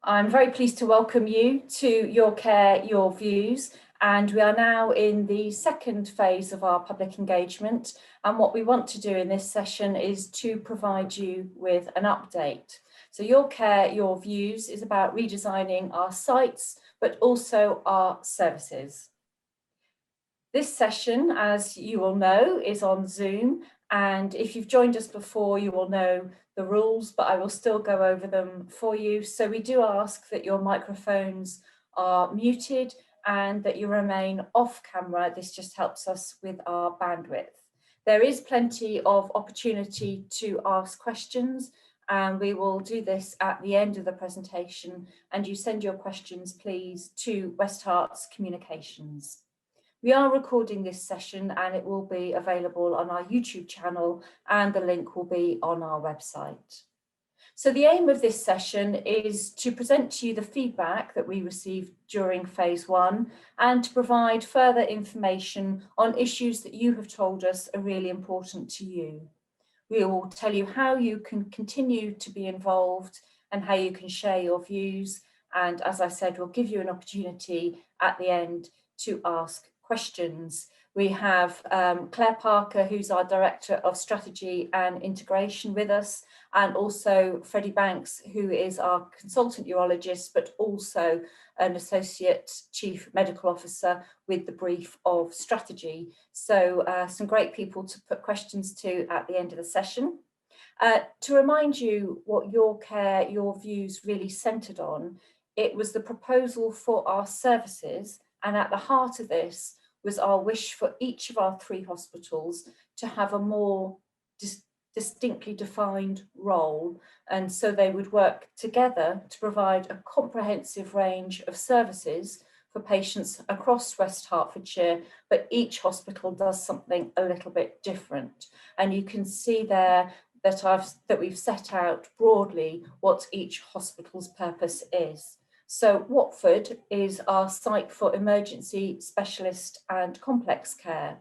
I'm very pleased to welcome you to Your Care, Your Views, and we are now in the second phase of our public engagement, and what we want to do in this session is to provide you with an update. So Your Care, Your Views is about redesigning our sites, but also our services. This session, as you will know, is on Zoom, and if you've joined us before, you will know the rules, but I will still go over them for you. So we do ask that your microphones are muted and that you remain off camera. This just helps us with our bandwidth. There is plenty of opportunity to ask questions, and we will do this at the end of the presentation, and you send your questions please to West Herts Communications. We are recording this session and it will be available on our YouTube channel, and the link will be on our website. So the aim of this session is to present to you the feedback that we received during phase one and to provide further information on issues that you have told us are really important to you. We will tell you how you can continue to be involved and how you can share your views. And as I said, we'll give you an opportunity at the end to ask questions. We have Clare Parker, who's our Director of Strategy and Integration with us, and also Freddie Banks, who is our Consultant Urologist, but also an Associate Chief Medical Officer with the brief of strategy. So some great people to put questions to at the end of the session. To remind you what Your Care, Your Views really centred on, it was the proposal for our services, and at the heart of this was our wish for each of our three hospitals to have a more distinctly defined role, and so they would work together to provide a comprehensive range of services for patients across West Hertfordshire, but each hospital does something a little bit different. And you can see there that we've set out broadly what each hospital's purpose is. So Watford is our site for emergency, specialist and complex care.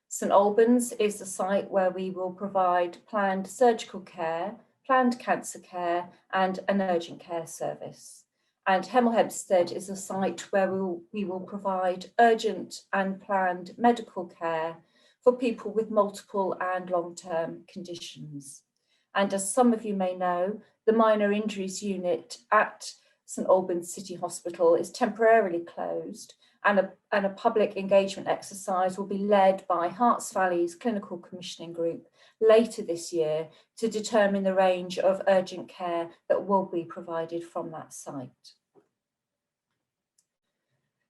St Albans is the site where we will provide planned surgical care, planned cancer care and an urgent care service. And Hemel Hempstead is a site where we will provide urgent and planned medical care for people with multiple and long-term conditions. And as some of you may know, the minor injuries unit at St Albans City Hospital is temporarily closed, and a public engagement exercise will be led by Herts Valley's Clinical Commissioning Group later this year to determine the range of urgent care that will be provided from that site.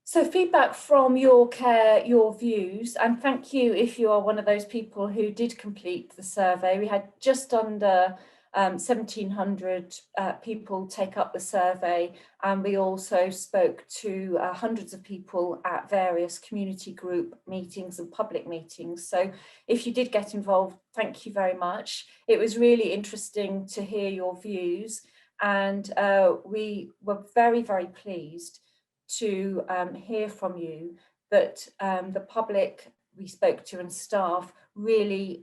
So feedback from Your Care, Your Views, and thank you if you are one of those people who did complete the survey. We had just under 1,700 people take up the survey, and we also spoke to hundreds of people at various community group meetings and public meetings. So if you did get involved, thank you very much. It was really interesting to hear your views, and we were very, very pleased to hear from you that the public we spoke to and staff really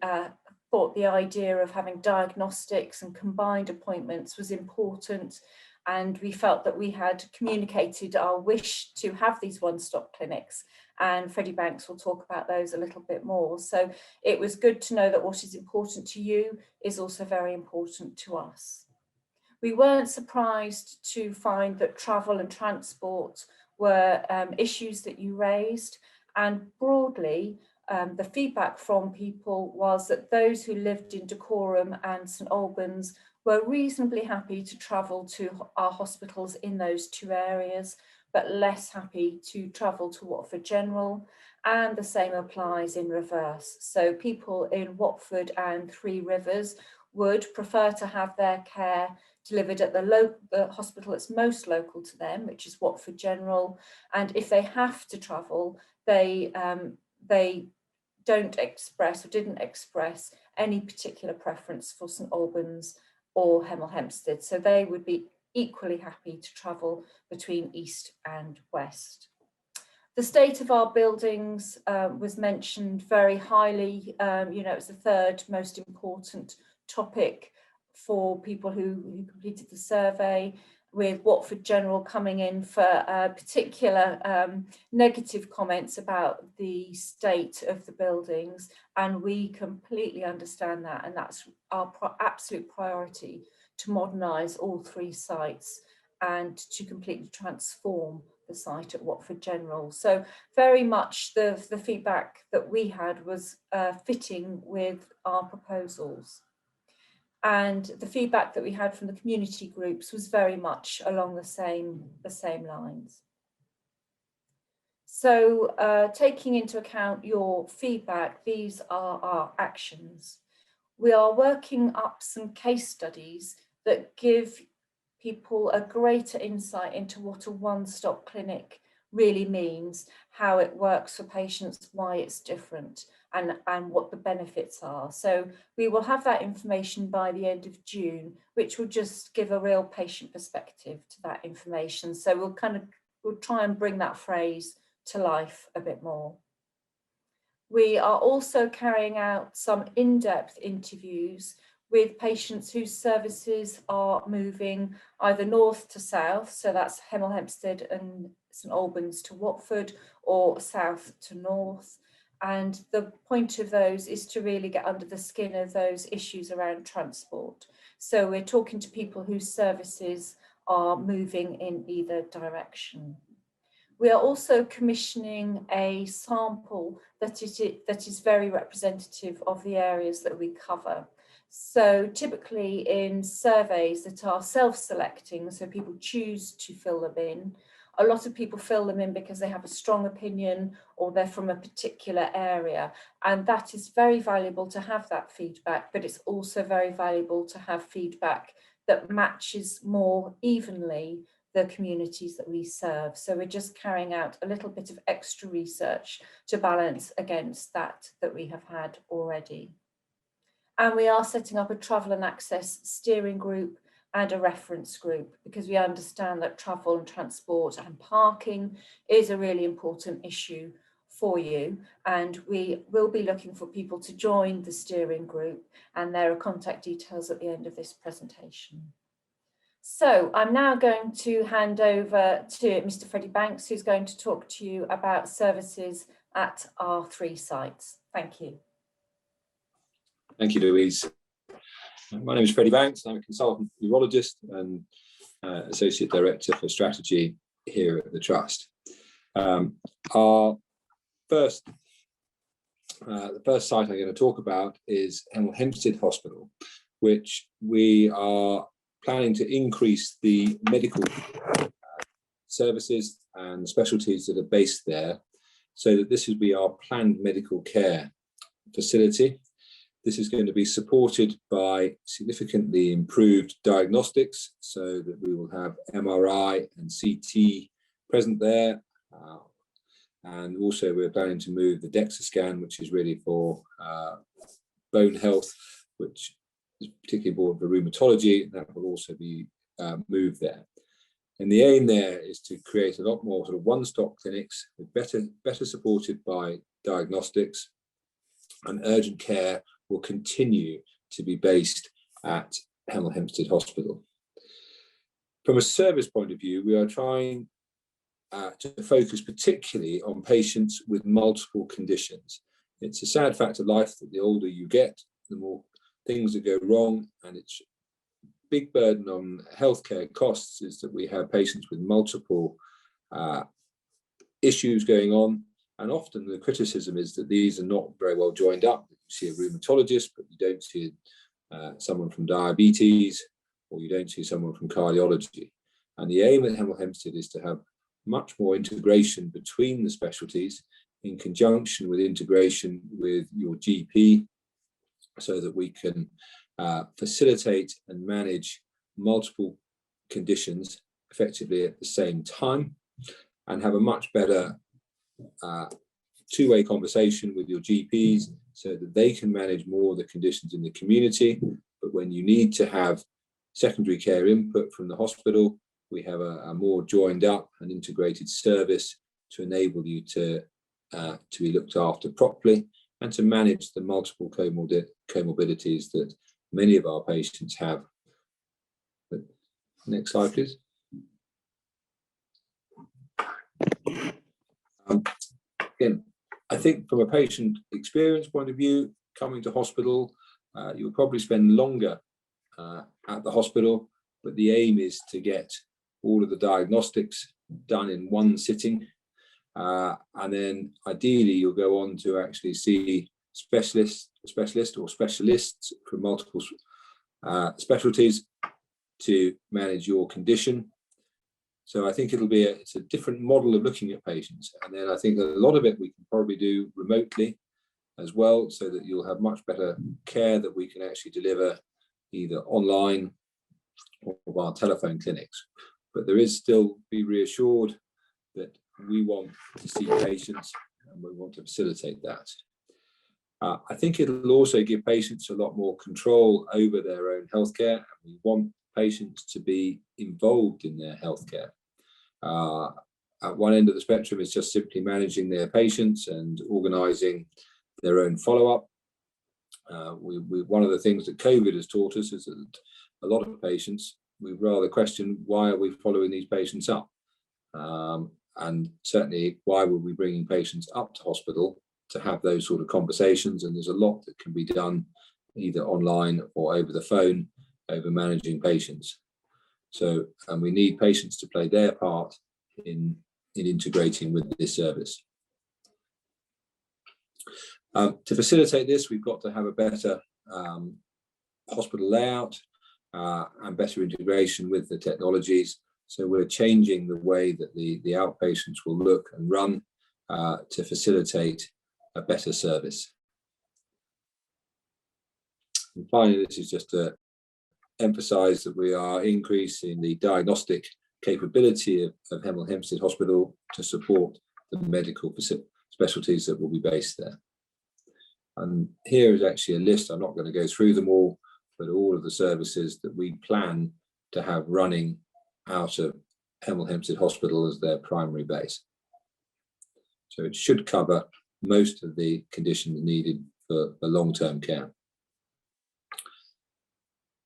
thought the idea of having diagnostics and combined appointments was important, and we felt that we had communicated our wish to have these one-stop clinics, and Freddie Banks will talk about those a little bit more. So it was good to know that what is important to you is also very important to us. We weren't surprised to find that travel and transport were issues that you raised, and broadly the feedback from people was that those who lived in Dacorum and St Albans were reasonably happy to travel to our hospitals in those two areas, but less happy to travel to Watford General, and the same applies in reverse. So people in Watford and Three Rivers would prefer to have their care delivered at the hospital that's most local to them, which is Watford General, and if they have to travel, they don't express or didn't express any particular preference for St Albans or Hemel Hempstead, so they would be equally happy to travel between east and west. The state of our buildings was mentioned very highly. It was the third most important topic for people who completed the survey. with Watford General coming in for particular negative comments about the state of the buildings, and we completely understand that, and that's our absolute priority, to modernise all 3 sites and to completely transform the site at Watford General. So very much the feedback that we had was fitting with our proposals. And the feedback that we had from the community groups was very much along the same lines. So taking into account your feedback, these are our actions. We are working up some case studies that give people a greater insight into what a one-stop clinic really means, how it works for patients, why it's different, and what the benefits are. So we will have that information by the end of June, which will just give a real patient perspective to that information. So we'll try and bring that phrase to life a bit more. We are also carrying out some in-depth interviews with patients whose services are moving either north to south, so that's Hemel Hempstead and St Albans to Watford, or south to north. And the point of those is to really get under the skin of those issues around transport. So we're talking to people whose services are moving in either direction. We are also commissioning a sample that is very representative of the areas that we cover. So typically in surveys that are self-selecting, so people choose to fill them in, a lot of people fill them in because they have a strong opinion or they're from a particular area. And that is very valuable to have that feedback, but it's also very valuable to have feedback that matches more evenly the communities that we serve. So we're just carrying out a little bit of extra research to balance against that we have had already. And we are setting up a travel and access steering group and a reference group, because we understand that travel and transport and parking is a really important issue for you. And we will be looking for people to join the steering group, and there are contact details at the end of this presentation. So I'm now going to hand over to Mr. Freddie Banks, who's going to talk to you about services at our 3 sites. Thank you. Thank you, Louise. My name is Freddie Banks. I'm a consultant urologist and Associate Director for Strategy here at the Trust. The first site I'm going to talk about is Hemel Hempstead Hospital, which we are planning to increase the medical services and specialties that are based there, so that this will be our planned medical care facility. This is going to be supported by significantly improved diagnostics, so that we will have MRI and CT present there. And also we're planning to move the DEXA scan, which is really for bone health, which is particularly important for rheumatology. That will also be moved there. And the aim there is to create a lot more sort of one-stop clinics, with better supported by diagnostics, and urgent care will continue to be based at Hemel Hempstead Hospital. From a service point of view, we are trying to focus particularly on patients with multiple conditions. It's a sad fact of life that the older you get, the more things that go wrong, and it's a big burden on healthcare costs is that we have patients with multiple issues going on. And often the criticism is that these are not very well joined up. You see a rheumatologist, but you don't see someone from diabetes, or you don't see someone from cardiology. And the aim at Hemel Hempstead is to have much more integration between the specialties, in conjunction with integration with your GP, so that we can facilitate and manage multiple conditions effectively at the same time, and have a much better two-way conversation with your GPs, so that they can manage more of the conditions in the community. But when you need to have secondary care input from the hospital, we have a more joined up and integrated service to enable you to be looked after properly, and to manage the multiple comorbidities that many of our patients have. But next slide, please. Again, I think from a patient experience point of view, coming to hospital, you'll probably spend longer at the hospital, but the aim is to get all of the diagnostics done in one sitting. And then ideally you'll go on to actually see specialists from multiple specialties to manage your condition. So I think it's a different model of looking at patients. And then I think that a lot of it we can probably do remotely as well, so that you'll have much better care that we can actually deliver either online or via telephone clinics. But there is still, be reassured that we want to see patients and we want to facilitate that. I think it'll also give patients a lot more control over their own healthcare, and we want patients to be involved in their healthcare. At one end of the spectrum is just simply managing their patients and organising their own follow-up. One of the things that COVID has taught us is that a lot of patients, we rather question, why are we following these patients up? And certainly, why were we bringing patients up to hospital to have those sort of conversations? And there's a lot that can be done either online or over the phone over managing patients. So, and we need patients to play their part in integrating with this service. To facilitate this, we've got to have a better hospital layout and better integration with the technologies. So we're changing the way that the outpatients will look and run to facilitate a better service. And finally, this is just to emphasise that we are increasing the diagnostic capability of Hemel Hempstead Hospital to support the medical specialties that will be based there. And here is actually a list. I'm not going to go through them all, but all of the services that we plan to have running out of Hemel Hempstead Hospital as their primary base. So it should cover most of the conditions needed for long-term care.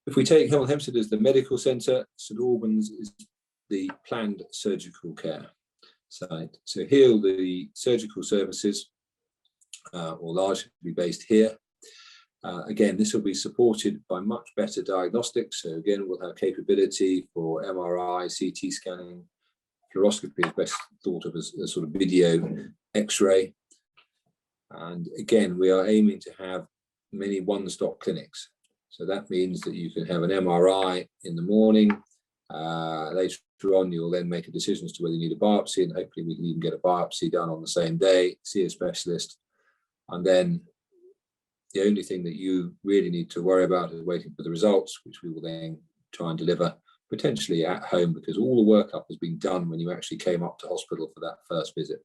If we take Hemel Hempstead as the medical centre, St Albans is the planned surgical care site. So here the surgical services will largely be based here. Again, this will be supported by much better diagnostics. So again, we'll have capability for MRI, CT scanning, fluoroscopy is best thought of as a sort of video X-ray. And again, we are aiming to have many one-stop clinics. So that means that you can have an MRI in the morning. Later on, you'll then make a decision as to whether you need a biopsy, and hopefully we can even get a biopsy done on the same day, see a specialist. And then the only thing that you really need to worry about is waiting for the results, which we will then try and deliver potentially at home, because all the workup has been done when you actually came up to hospital for that first visit.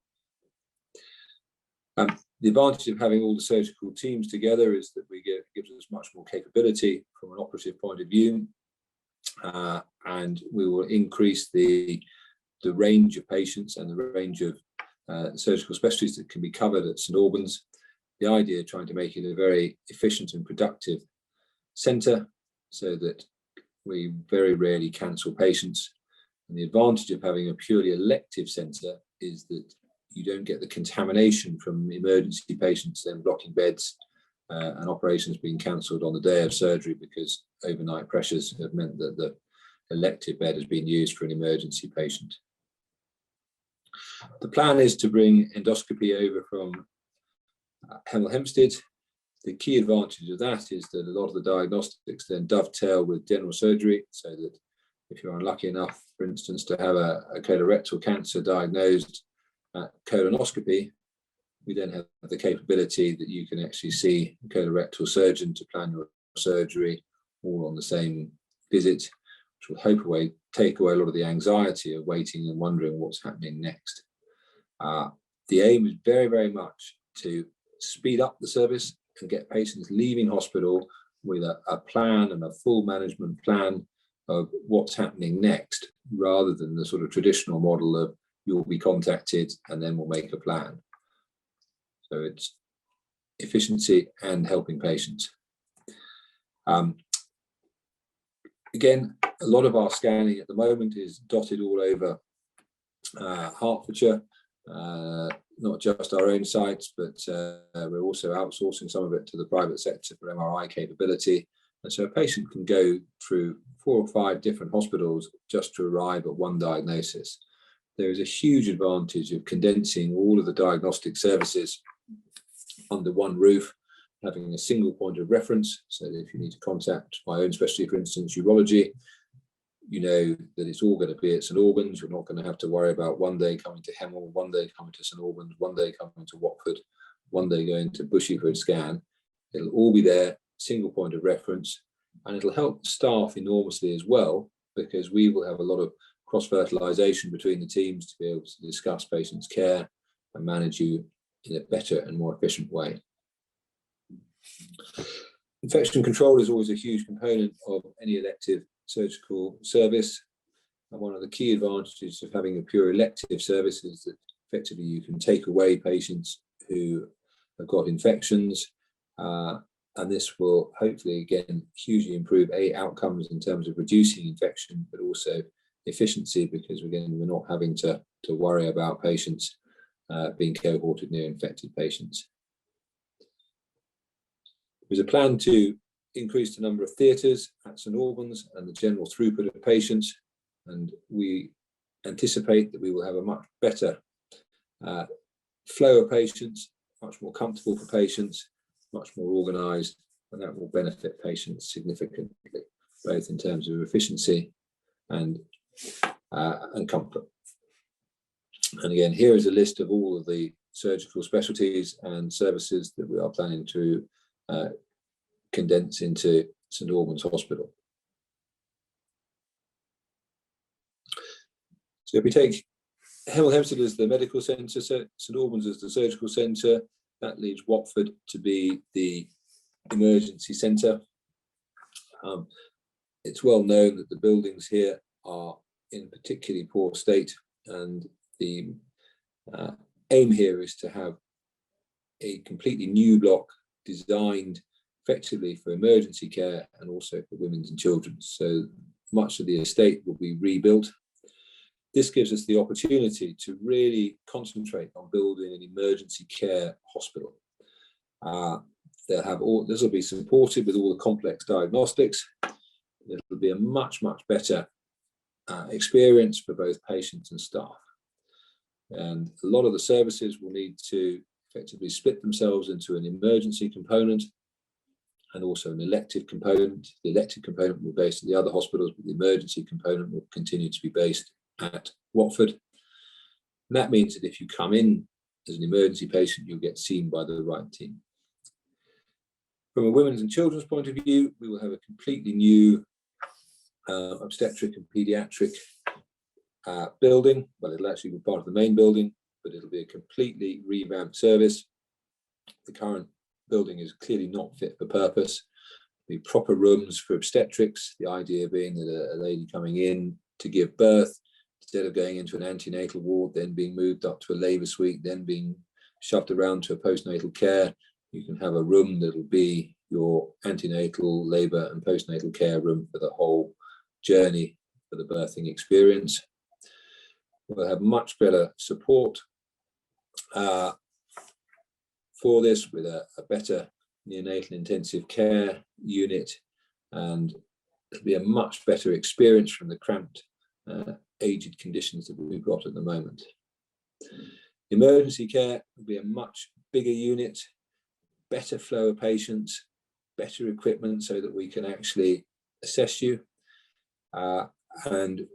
The advantage of having all the surgical teams together is that gives us much more capability from an operative point of view, and we will increase the range of patients and the range of surgical specialties that can be covered at St Albans. The idea trying to make it a very efficient and productive centre so that we very rarely cancel patients. And the advantage of having a purely elective centre is that you don't get the contamination from emergency patients then blocking beds and operations being cancelled on the day of surgery because overnight pressures have meant that the elective bed has been used for an emergency patient. The plan is to bring endoscopy over from Hemel Hempstead. The key advantage of that is that a lot of the diagnostics then dovetail with general surgery, so that if you're unlucky enough, for instance, to have a colorectal cancer diagnosed at colonoscopy, we then have the capability that you can actually see a colorectal surgeon to plan your surgery all on the same visit, which will take away a lot of the anxiety of waiting and wondering what's happening next. The aim is very, very much to speed up the service and get patients leaving hospital with a plan and a full management plan of what's happening next, rather than the sort of traditional model of you'll be contacted and then we'll make a plan. So it's efficiency and helping patients. Again, a lot of our scanning at the moment is dotted all over Hertfordshire, not just our own sites, but we're also outsourcing some of it to the private sector for MRI capability. And so a patient can go through 4 or 5 different hospitals just to arrive at one diagnosis. There is a huge advantage of condensing all of the diagnostic services under one roof, having a single point of reference, so that if you need to contact my own specialty, for instance, urology, you know that it's all going to be at St Albans. You're not going to have to worry about one day coming to Hemel, one day coming to St Albans, one day coming to Watford, one day going to Bushey for a scan. It'll all be there, single point of reference, and it'll help staff enormously as well, because we will have a lot of cross-fertilisation between the teams to be able to discuss patients' care and manage you in a better and more efficient way. Infection control is always a huge component of any elective surgical service, and one of the key advantages of having a pure elective service is that effectively you can take away patients who have got infections, and this will hopefully again hugely improve outcomes in terms of reducing infection, but also efficiency, because again we're not having to worry about patients being cohorted near infected patients. There's a plan to increase the number of theatres at St Albans and the general throughput of patients, and we anticipate that we will have a much better flow of patients, much more comfortable for patients, much more organised, and that will benefit patients significantly, both in terms of efficiency and comfort. And again, here is a list of all of the surgical specialties and services that we are planning to condense into St Albans Hospital. So if we take Hemel Hempstead as the medical centre, St Albans as the surgical centre, that leaves Watford to be the emergency centre. It's well known that the buildings here are in particularly poor state, and the aim here is to have a completely new block designed effectively for emergency care and also for women's and children's. So much of the estate will be rebuilt. This gives us the opportunity to really concentrate on building an emergency care hospital. This will be supported with all the complex diagnostics. It'll be a much better experience for both patients and staff. And a lot of the services will need to effectively split themselves into an emergency component and also an elective component. The elective component will be based at the other hospitals, but the emergency component will continue to be based at Watford. And that means that if you come in as an emergency patient, you'll get seen by the right team. From a women's and children's point of view, we will have a completely new obstetric and paediatric building. Well, it'll actually be part of the main building, but it'll be a completely revamped service. The current building is clearly not fit for purpose. The proper rooms for obstetrics, the idea being that a lady coming in to give birth, instead of going into an antenatal ward, then being moved up to a labour suite, then being shoved around to a postnatal care, you can have a room that'll be your antenatal, labour and postnatal care room for the whole journey for the birthing experience. We'll have much better support for this, with a better neonatal intensive care unit, and it'll be a much better experience from the cramped aged conditions that we've got at the moment. Emergency care will be a much bigger unit, better flow of patients, better equipment so that we can actually assess you, and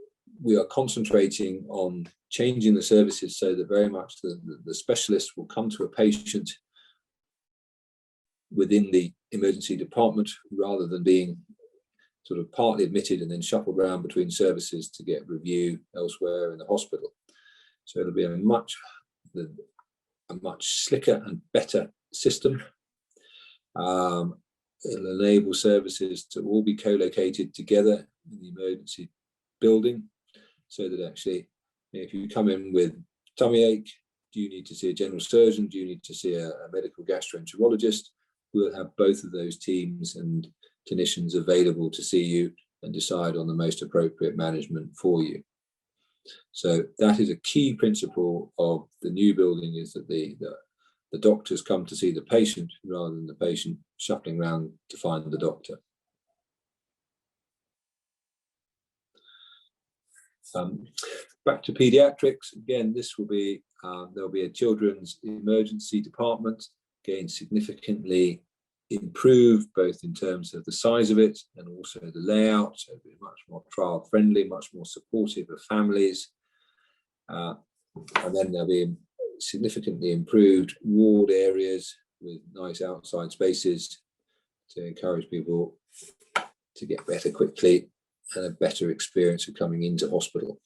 we are concentrating on changing the services so that very much the specialist will come to a patient within the emergency department, rather than being sort of partly admitted and then shuffled around between services to get review elsewhere in the hospital. So it'll be a much slicker and better system. It'll enable services to all be co-located together in the emergency building, so that actually, if you come in with tummy ache, do you need to see a general surgeon? Do you need to see a medical gastroenterologist? We'll have both of those teams and clinicians available to see you and decide on the most appropriate management for you. So that is a key principle of the new building, is that the doctors come to see the patient rather than the patient shuffling around to find the doctor. Back to paediatrics, again, this will be, there'll be a children's emergency department, again, significantly improved, both in terms of the size of it and also the layout, so it'll be much more child friendly, much more supportive of families. And then there'll be significantly improved ward areas with nice outside spaces to encourage people to get better quickly and a better experience of coming into hospital.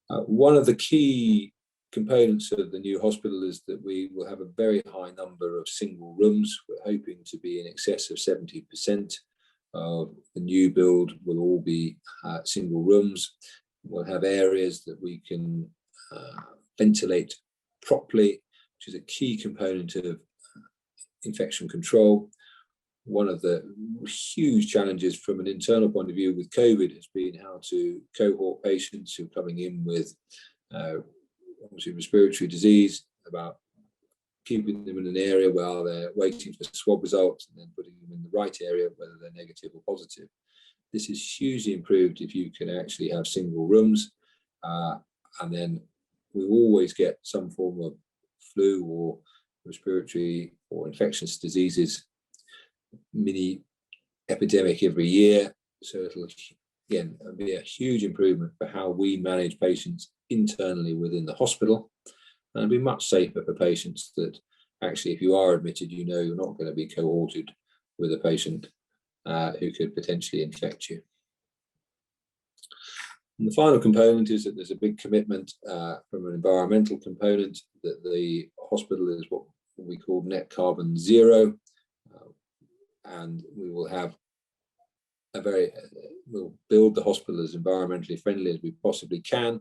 One of the key components of the new hospital is that we will have a very high number of single rooms. We're hoping to be in excess of 70% of the new build will all be single rooms. We'll have areas that we can ventilate properly, which is a key component of infection control. One of the huge challenges from an internal point of view with COVID has been how to cohort patients who are coming in with obviously respiratory disease, about keeping them in an area while they're waiting for swab results and then putting them in the right area, whether they're negative or positive. This is hugely improved if you can actually have single rooms, and then we always get some form of flu or respiratory or infectious diseases mini epidemic every year. So it'll again be a huge improvement for how we manage patients internally within the hospital, and be much safer for patients that actually, if you are admitted, you know you're not going to be cohorted with a patient who could potentially infect you. And the final component is that there's a big commitment from an environmental component, that the hospital is what we call net carbon zero, and we will have we'll build the hospital as environmentally friendly as we possibly can,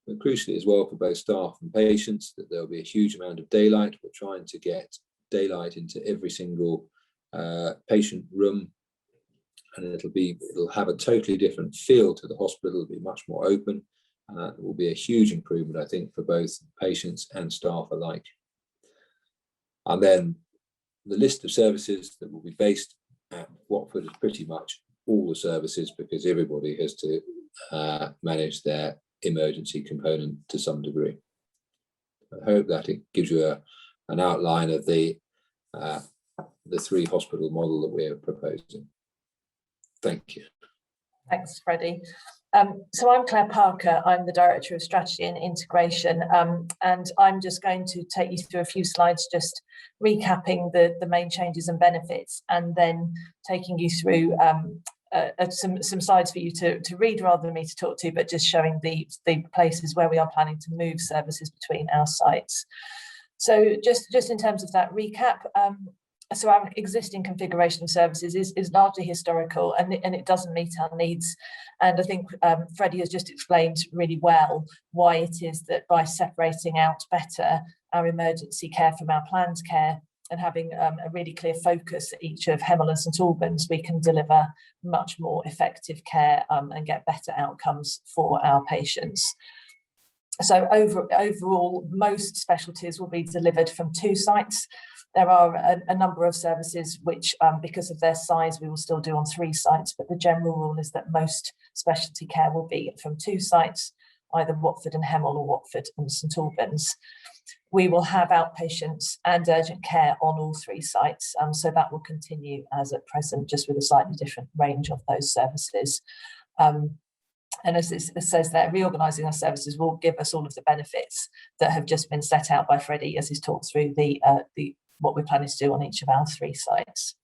but crucially as well for both staff and patients, that there'll be a huge amount of daylight. We're trying to get daylight into every single patient room, and it'll have a totally different feel to the hospital. It'll be much more open, and that will be a huge improvement, I think, for both patients and staff alike. And then the list of services that will be based at Watford is pretty much all the services, because everybody has to manage their emergency component to some degree. I hope that it gives you an outline of the three hospital model that we're proposing. Thank you. Thanks, Freddie. So I'm Clare Parker. I'm the Director of Strategy and Integration, and I'm just going to take you through a few slides, just recapping the main changes and benefits, and then taking you through some slides for you to read rather than me to talk to, but just showing the places where we are planning to move services between our sites. So just in terms of that recap, so our existing configuration of services is largely historical, and it doesn't meet our needs. And I think Freddie has just explained really well why it is that by separating out better our emergency care from our planned care, and having a really clear focus at each of Hemel and St Albans, we can deliver much more effective care and get better outcomes for our patients. So overall, most specialties will be delivered from 2 sites. There are a number of services which, because of their size, we will still do on 3 sites, but the general rule is that most specialty care will be from 2 sites, either Watford and Hemel or Watford and St Albans. We will have outpatients and urgent care on all 3 sites, so that will continue as at present, just with a slightly different range of those services. And as it says there, reorganising our services will give us all of the benefits that have just been set out by Freddie as he's talked through what we're planning to do on each of our 3 sites.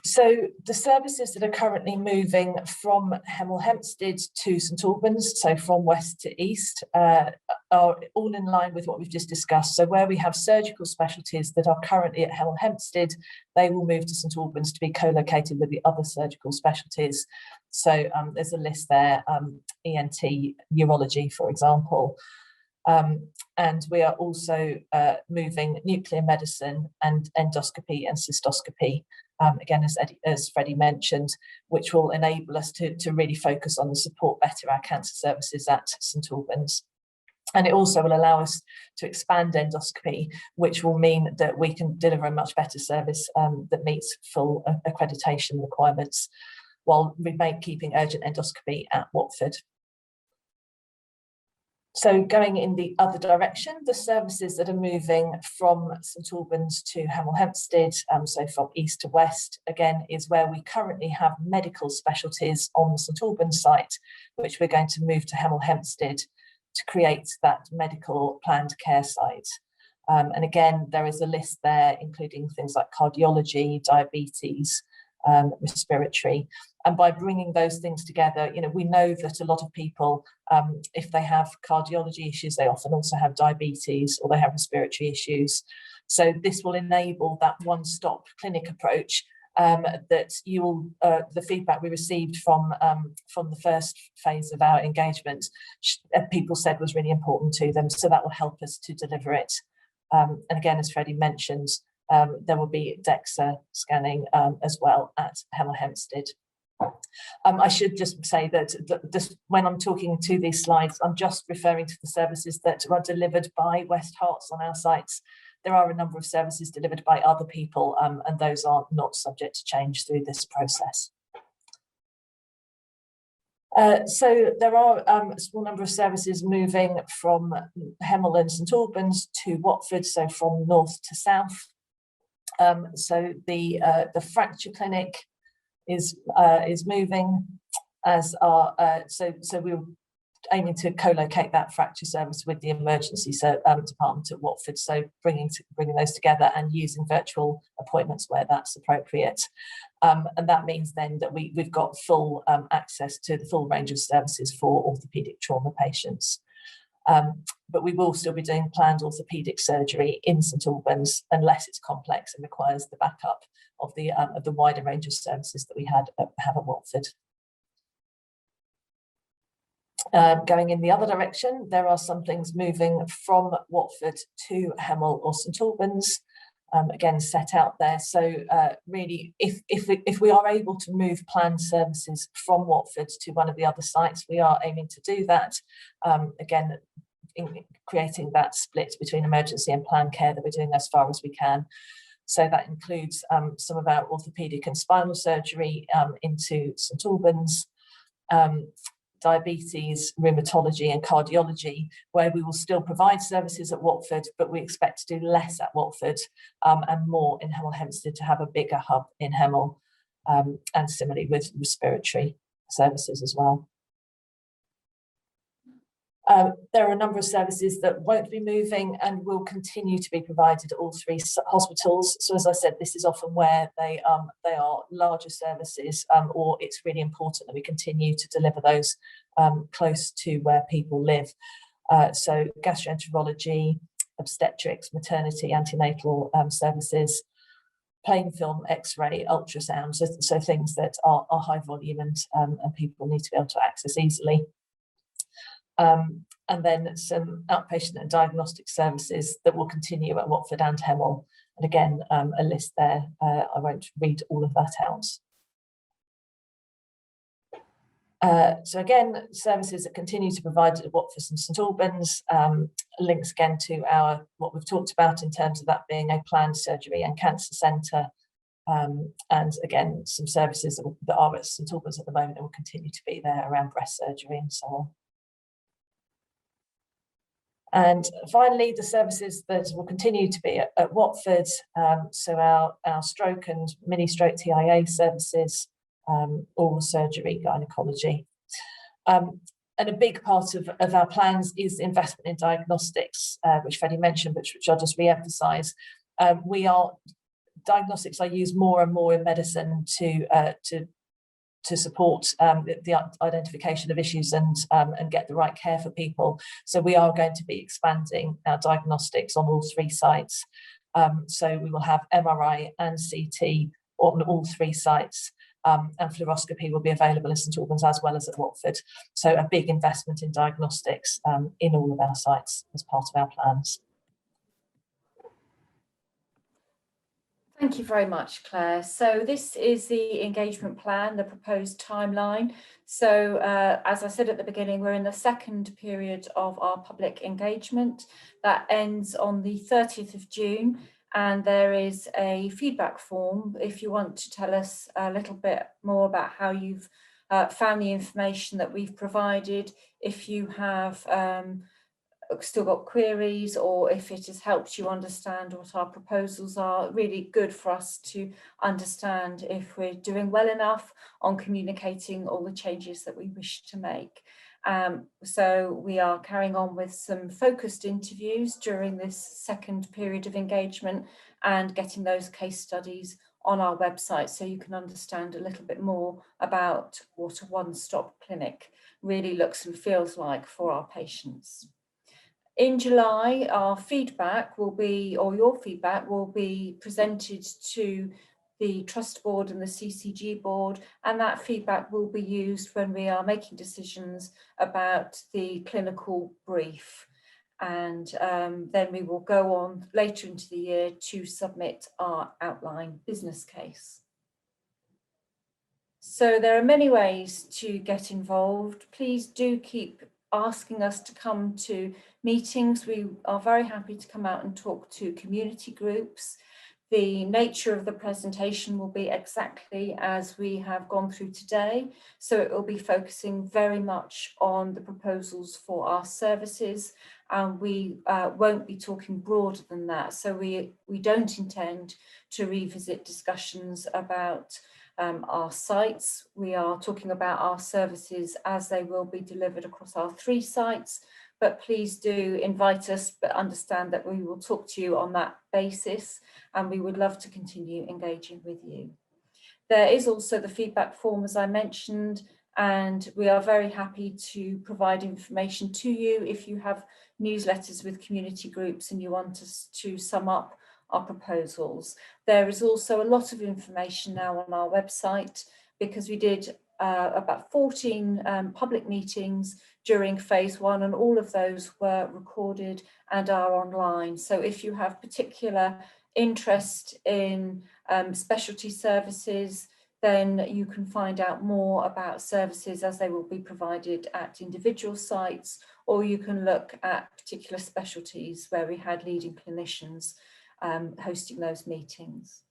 So the services that are currently moving from Hemel Hempstead to St Albans, so from west to east, are all in line with what we've just discussed. So where we have surgical specialties that are currently at Hemel Hempstead, they will move to St Albans to be co-located with the other surgical specialties. So there's a list there, ENT, urology, for example. And we are also moving nuclear medicine and endoscopy and cystoscopy again, as Freddie mentioned, which will enable us to really focus on and support better our cancer services at St Albans. And it also will allow us to expand endoscopy, which will mean that we can deliver a much better service that meets full accreditation requirements, while keeping urgent endoscopy at Watford. So going in the other direction, the services that are moving from St Albans to Hemel Hempstead, so from east to west, again, is where we currently have medical specialties on the St Albans site, which we're going to move to Hemel Hempstead to create that medical planned care site. And again, there is a list there, including things like cardiology, diabetes, respiratory. And by bringing those things together, we know that a lot of people, if they have cardiology issues, they often also have diabetes or they have respiratory issues. So this will enable that one-stop clinic approach that the feedback we received from the first phase of our engagement, people said was really important to them. So that will help us to deliver it. And again, as Freddie mentioned, there will be DEXA scanning as well at Hemel Hempstead. I should just say that when I'm talking to these slides, I'm just referring to the services that are delivered by West Herts on our sites. There are a number of services delivered by other people, and those are not subject to change through this process. So there are a small number of services moving from Hemel and St Albans to Watford, so from north to south. So the fracture clinic is moving, as are so we're aiming to co-locate that fracture service with the emergency department at Watford. So bringing those together and using virtual appointments where that's appropriate, and that means then that we've got full access to the full range of services for orthopaedic trauma patients. But we will still be doing planned orthopaedic surgery in St Albans unless it's complex and requires the backup of the wider range of services that we have at Watford. Going in the other direction, there are some things moving from Watford to Hemel or St Albans, again set out there. So really, if we are able to move planned services from Watford to one of the other sites, we are aiming to do that. Again, in creating that split between emergency and planned care that we're doing as far as we can. So that includes some of our orthopaedic and spinal surgery into St Albans, diabetes, rheumatology and cardiology, where we will still provide services at Watford, but we expect to do less at Watford and more in Hemel Hempstead to have a bigger hub in Hemel, and similarly with respiratory services as well. There are a number of services that won't be moving and will continue to be provided at all three hospitals. So as I said, this is often where they are larger services, or it's really important that we continue to deliver those close to where people live. So gastroenterology, obstetrics, maternity, antenatal services, plain film, X-ray, ultrasound, so things that are high volume and people need to be able to access easily. And then some outpatient and diagnostic services that will continue at Watford and Hemel. And again, a list there. I won't read all of that out. So again, services that continue to provide at Watford and St Albans, links again to what we've talked about in terms of that being a planned surgery and cancer centre. And again, some services that are at St Albans at the moment and will continue to be there around breast surgery and so on. And finally, the services that will continue to be at Watford, so our stroke and mini-stroke TIA services, oral surgery, gynaecology. And a big part of our plans is investment in diagnostics, which Freddie mentioned, which I'll just re-emphasise. Diagnostics are used more and more in medicine to support the identification of issues and get the right care for people. So we are going to be expanding our diagnostics on all three sites. So we will have MRI and CT on all three sites, and fluoroscopy will be available in St Albans as well as at Watford. So a big investment in diagnostics in all of our sites as part of our plans. Thank you very much, Claire. So this is the engagement plan, the proposed timeline. So as I said at the beginning, we're in the second period of our public engagement that ends on the 30th of June. And there is a feedback form if you want to tell us a little bit more about how you've found the information that we've provided, if you have still got queries, or if it has helped you understand what our proposals are. Really good for us to understand if we're doing well enough on communicating all the changes that we wish to make. So we are carrying on with some focused interviews during this second period of engagement and getting those case studies on our website so you can understand a little bit more about what a one-stop clinic really looks and feels like for our patients. In July, our feedback will be, or your feedback will be presented to the Trust Board and the CCG Board, and that feedback will be used when we are making decisions about the clinical brief. And then we will go on later into the year to submit our outline business case. So there are many ways to get involved. Please do keep asking us to come to meetings. We are very happy to come out and talk to community groups. The nature of the presentation will be exactly as we have gone through today. So it will be focusing very much on the proposals for our services, and we won't be talking broader than that. So we don't intend to revisit discussions about our sites. We are talking about our services as they will be delivered across our 3 sites, but please do invite us, but understand that we will talk to you on that basis, and we would love to continue engaging with you. There is also the feedback form, as I mentioned, and we are very happy to provide information to you if you have newsletters with community groups and you want us to sum up our proposals. There is also a lot of information now on our website because we did about 14 public meetings during phase 1, and all of those were recorded and are online. So if you have particular interest in specialty services, then you can find out more about services as they will be provided at individual sites, or you can look at particular specialties where we had leading clinicians hosting those meetings.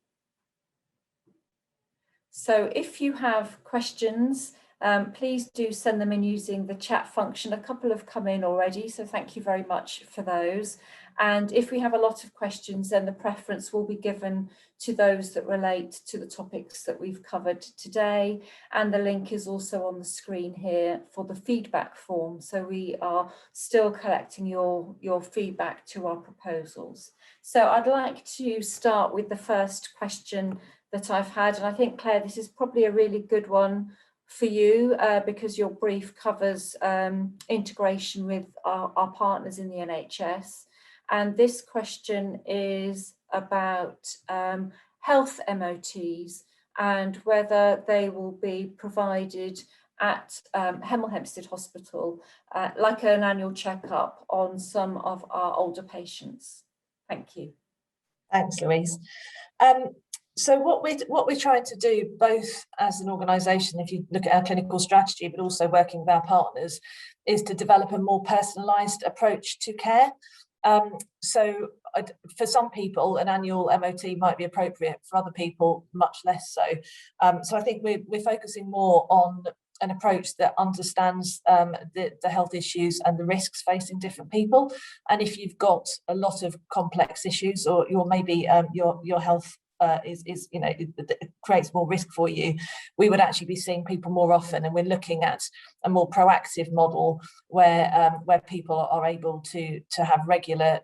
So if you have questions, please do send them in using the chat function. A couple have come in already, so thank you very much for those. And if we have a lot of questions, then the preference will be given to those that relate to the topics that we've covered today. And the link is also on the screen here for the feedback form. So we are still collecting your feedback to our proposals. So I'd like to start with the first question that I've had, and I think, Claire, this is probably a really good one for you because your brief covers integration with our partners in the NHS. And this question is about health MOTs and whether they will be provided at Hemel Hempstead Hospital, like an annual checkup on some of our older patients. Thank you. Thanks, Louise. So what we're trying to do, both as an organisation, if you look at our clinical strategy, but also working with our partners, is to develop a more personalised approach to care. So for some people, an annual MOT might be appropriate. For other people, much less so. So I think we're focusing more on an approach that understands the health issues and the risks facing different people. And if you've got a lot of complex issues, or maybe your health is it creates more risk for you, we would actually be seeing people more often, and we're looking at a more proactive model where people are able to have regular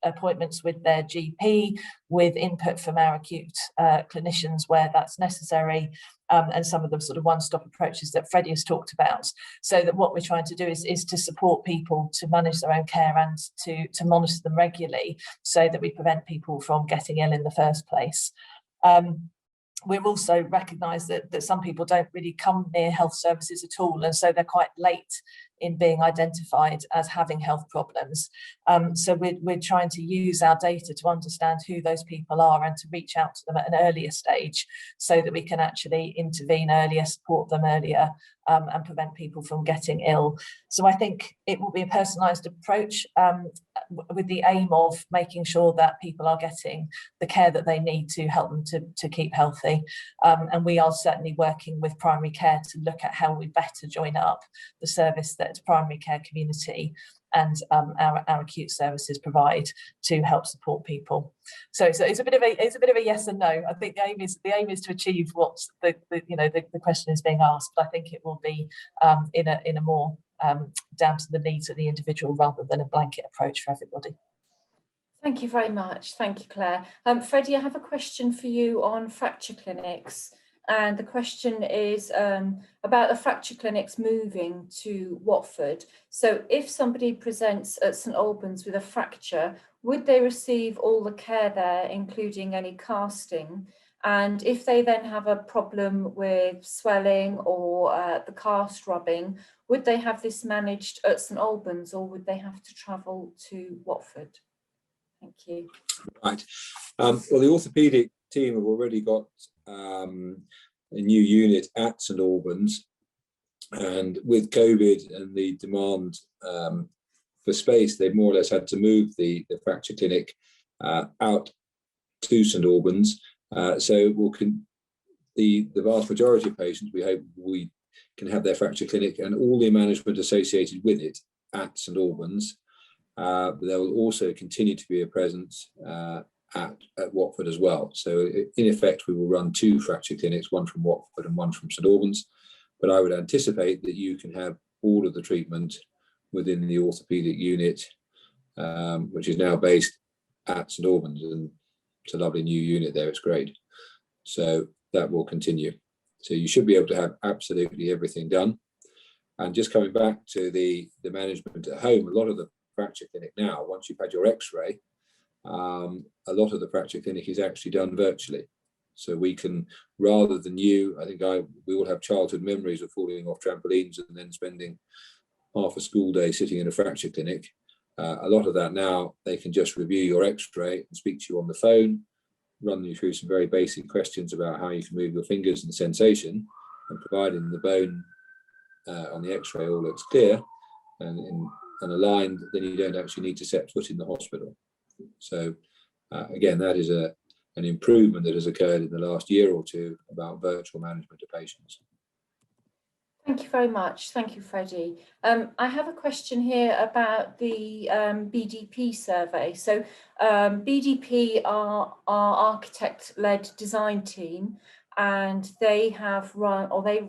appointments with their GP, with input from our acute clinicians where that's necessary, and some of the sort of one-stop approaches that Freddie has talked about. So that what we're trying to do is to support people to manage their own care and to monitor them regularly, so that we prevent people from getting ill in the first place. we've also recognised that some people don't really come near health services at all, and so they're quite late in being identified as having health problems. So we're trying to use our data to understand who those people are and to reach out to them at an earlier stage, so that we can actually intervene earlier, support them earlier, and prevent people from getting ill. So I think it will be a personalised approach, with the aim of making sure that people are getting the care that they need to help them to keep healthy. And we are certainly working with primary care to look at how we better join up the service that primary care community and our acute services provide to help support people. So it's a bit of a yes and no. I think the aim is to achieve what the question is being asked, but I think it will be in a more down to the needs of the individual rather than a blanket approach for everybody. Thank you very much. Thank you, Claire. Freddie, I have a question for you on fracture clinics. And the question is about the fracture clinics moving to Watford. So if somebody presents at St Albans with a fracture, would they receive all the care there, including any casting? And if they then have a problem with swelling or the cast rubbing, would they have this managed at St Albans, or would they have to travel to Watford? Thank you. Right. Well, the orthopaedic team have already got a new unit at St Albans, and with COVID and the demand for space, they've more or less had to move the fracture clinic out to St Albans. So the vast majority of patients, we hope we can have their fracture clinic and all the management associated with it at St Albans. But there will also continue to be a presence at Watford as well. So in effect, we will run 2 fracture clinics, one from Watford and one from St Albans. But I would anticipate that you can have all of the treatment within the orthopaedic unit, which is now based at St Albans, and it's a lovely new unit there. It's great. So that will continue. So you should be able to have absolutely everything done. And just coming back to the management at home, a lot of the fracture clinic now, once you've had your x-ray, a lot of the fracture clinic is actually done virtually. So we can, rather than I think we all have childhood memories of falling off trampolines and then spending half a school day sitting in a fracture clinic. A lot of that now, they can just review your x-ray and speak to you on the phone, run you through some very basic questions about how you can move your fingers and sensation, and providing the bone on the x-ray all looks clear and aligned, then you don't actually need to set foot in the hospital. So again, that is an improvement that has occurred in the last year or two about virtual management of patients. Thank you very much. Thank you, Freddie. I have a question here about the BDP survey. So BDP are our architect-led design team, and they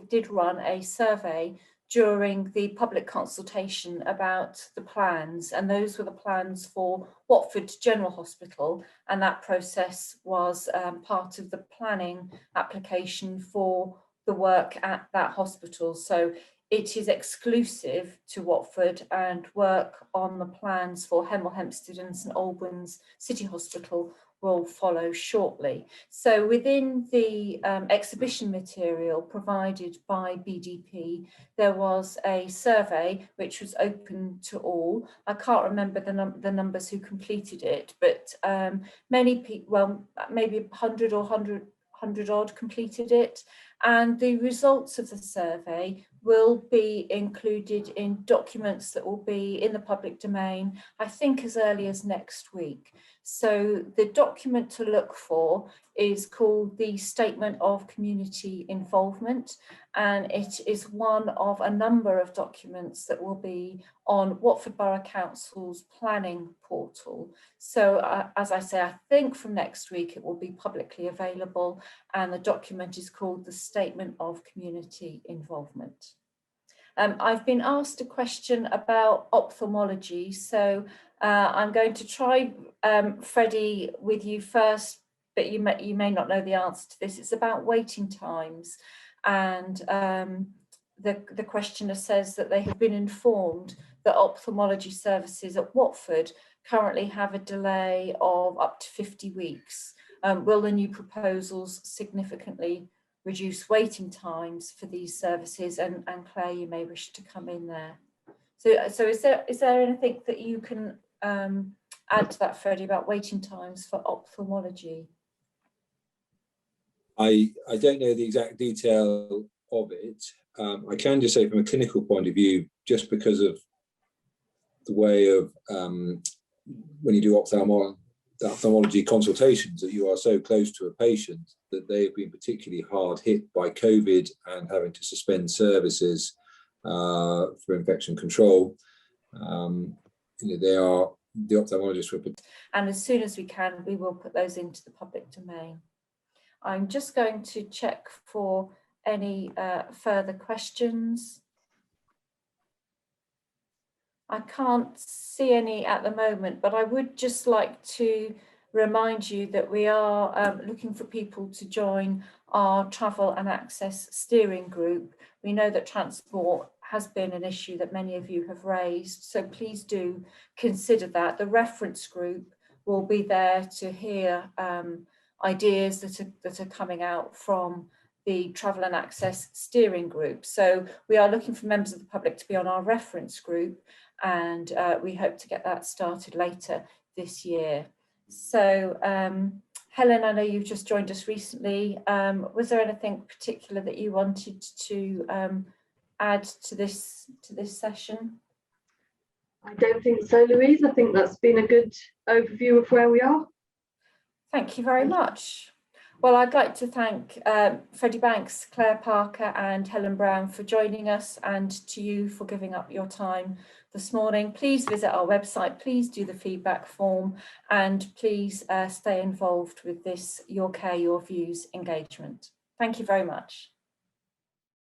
did run a survey during the public consultation about the plans, and those were the plans for Watford General Hospital, and that process was part of the planning application for the work at that hospital. So it is exclusive to Watford, and work on the plans for Hemel Hempstead and St Albans City Hospital will follow shortly. So within the exhibition material provided by BDP, there was a survey which was open to all. I can't remember the numbers who completed it, but many people, well, maybe 100 or 100 odd completed it. And the results of the survey will be included in documents that will be in the public domain, I think as early as next week. So the document to look for is called the Statement of Community Involvement, and it is one of a number of documents that will be on Watford Borough Council's planning portal. So as I say, I think from next week it will be publicly available, and the document is called the Statement of Community Involvement. I've been asked a question about ophthalmology, so I'm going to try, Freddie, with you first, but you may not know the answer to this. It's about waiting times, and the questioner says that they have been informed that ophthalmology services at Watford currently have a delay of up to 50 weeks. Will the new proposals significantly reduce waiting times for these services? And Claire, you may wish to come in there. So is there anything that you can add to that, Freddie, about waiting times for ophthalmology? I don't know the exact detail of it. I can just say from a clinical point of view, just because of the way of when you do ophthalmology consultations, that you are so close to a patient, that they have been particularly hard hit by COVID and having to suspend services for infection control. They are the ophthalmologists were. And as soon as we can, we will put those into the public domain. I'm just going to check for any further questions. I can't see any at the moment, but I would just like to remind you that we are looking for people to join our travel and access steering group. We know that transport has been an issue that many of you have raised, so please do consider that. The reference group will be there to hear ideas that are coming out from the travel and access steering group. So we are looking for members of the public to be on our reference group, and we hope to get that started later this year. So Helen, I know you've just joined us recently. Was there anything particular that you wanted to add to this session? I don't think so, Louise. I think that's been a good overview of where we are. Thank you very much. Well, I'd like to thank Freddie Banks, Clare Parker and Helen Brown for joining us, and to you for giving up your time this morning. Please visit our website, please do the feedback form, and please stay involved with this Your Care, Your Views engagement. Thank you very much.